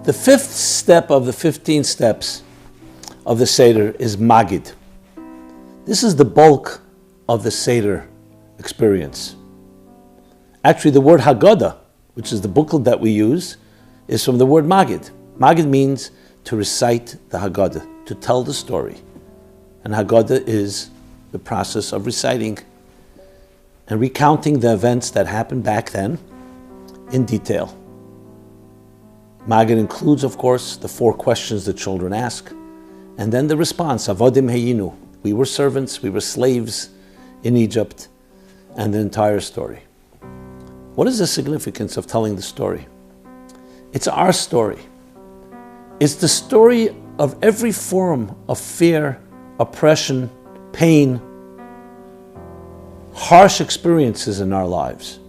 The fifth step of the 15 steps of the Seder is Maggid. This is the bulk of the Seder experience. Actually, the word Haggadah, which is the booklet that we use, is from the word Maggid. Maggid means to recite the Haggadah, to tell the story. And Haggadah is the process of reciting and recounting the events that happened back then in detail. Maggid includes, of course, the 4 questions the children ask, and then the response, Avodim Heyinu. We were servants, we were slaves in Egypt, and the entire story. What is the significance of telling the story? It's our story. It's the story of every form of fear, oppression, pain, harsh experiences in our lives.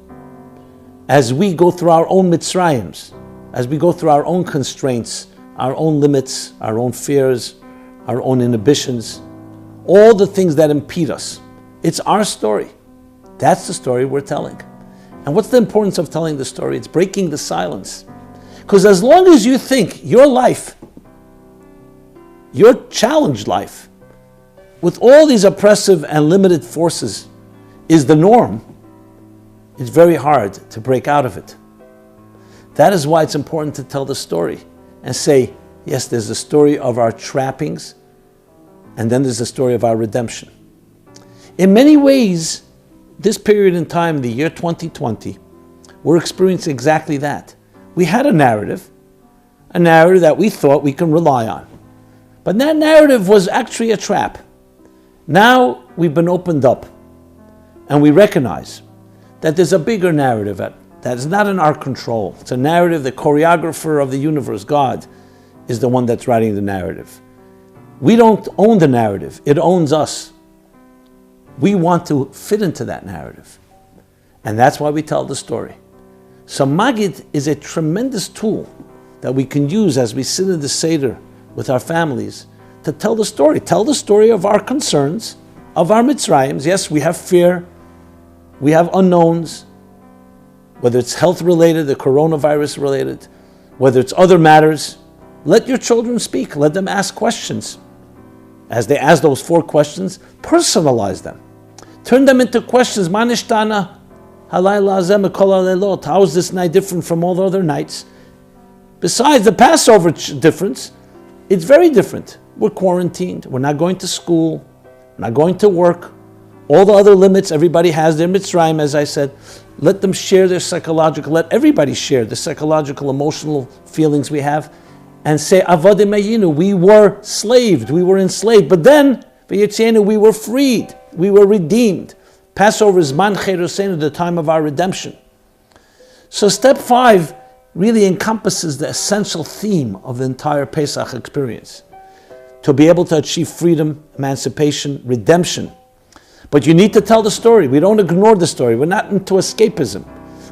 As we go through our own Mitzrayims, as we go through our own constraints, our own limits, our own fears, our own inhibitions, all the things that impede us. It's our story. That's the story we're telling. And what's the importance of telling the story? It's breaking the silence. Because as long as you think your life, your challenged life, with all these oppressive and limited forces is the norm, it's very hard to break out of it. That is why it's important to tell the story and say, yes, there's a story of our trappings, and then there's a story of our redemption. In many ways, this period in time, the year 2020, we're experiencing exactly that. We had a narrative that we thought we can rely on. But that narrative was actually a trap. Now we've been opened up, and we recognize that there's a bigger narrative that is not in our control. It's a narrative, the choreographer of the universe, God, is the one that's writing the narrative. We don't own the narrative, it owns us. We want to fit into that narrative. And that's why we tell the story. So Maggid is a tremendous tool that we can use as we sit in the Seder with our families to tell the story. Tell the story of our concerns, of our Mitzrayims. Yes, we have fear, we have unknowns, whether it's health related, the coronavirus related, whether it's other matters. Let your children speak, let them ask questions. As they ask those 4 questions, personalize them. Turn them into questions. Manishtana, how is this night different from all the other nights? Besides the Passover difference, it's very different. We're quarantined, we're not going to school, we're not going to work. All the other limits, everybody has their Mitzrayim, as I said. Let them share their psychological, let everybody share the psychological, emotional feelings we have, and say, Avodim Hayinu, we were slaved, we were enslaved, but then, V'yetzienu, we were freed, we were redeemed. Passover is Man Cherosenu, the time of our redemption. So step 5 really encompasses the essential theme of the entire Pesach experience. To be able to achieve freedom, emancipation, redemption. But you need to tell the story. We don't ignore the story. We're not into escapism.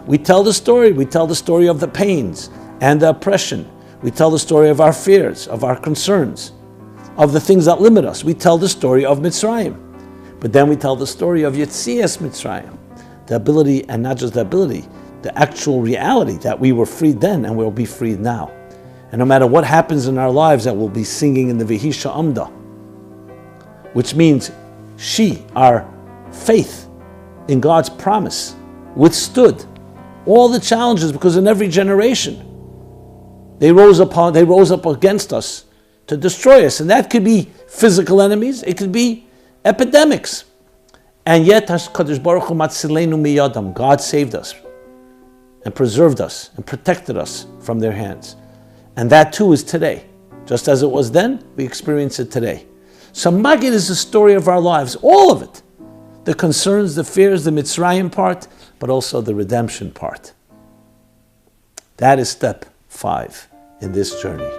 We tell the story. We tell the story of the pains and the oppression. We tell the story of our fears, of our concerns, of the things that limit us. We tell the story of Mitzrayim. But then we tell the story of Yetzias Mitzrayim. The ability, and not just the ability, the actual reality that we were freed then and we'll be freed now. And no matter what happens in our lives, that we'll be singing in the Vihisha Amda, which means our faith in God's promise withstood all the challenges, because in every generation they rose up against us to destroy us. And that could be physical enemies, it could be epidemics. And yet Kadosh Baruch Hu Matzilenu Miyadam, God saved us and preserved us and protected us from their hands. And that too is today. Just as it was then, we experience it today. So Maggid is the story of our lives, all of it. The concerns, the fears, the Mitzrayim part, but also the redemption part. That is step 5 in this journey.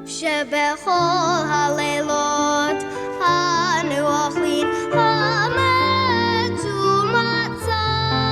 שבכל הלילות הנוחים המתו מצא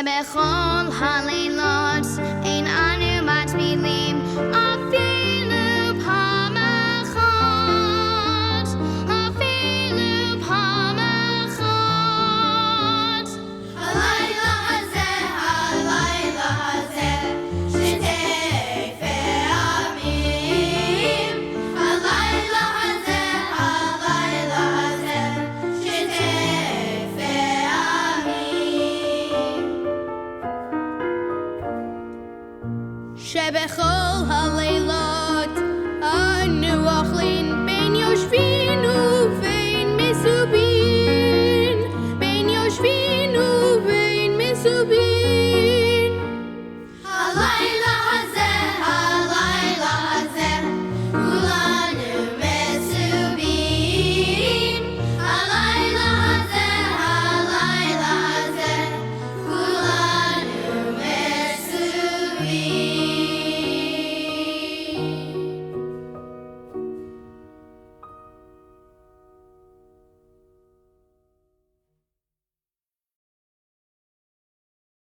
שבכל הלילות אין אנו מתפילים אפילו פעם אחת, אפילו פעם אחת. הלילה הזה, שתי פעמים. הלילה הזה, שתי פעמים. שבכל הלילות אנו אוכלים בין יושבים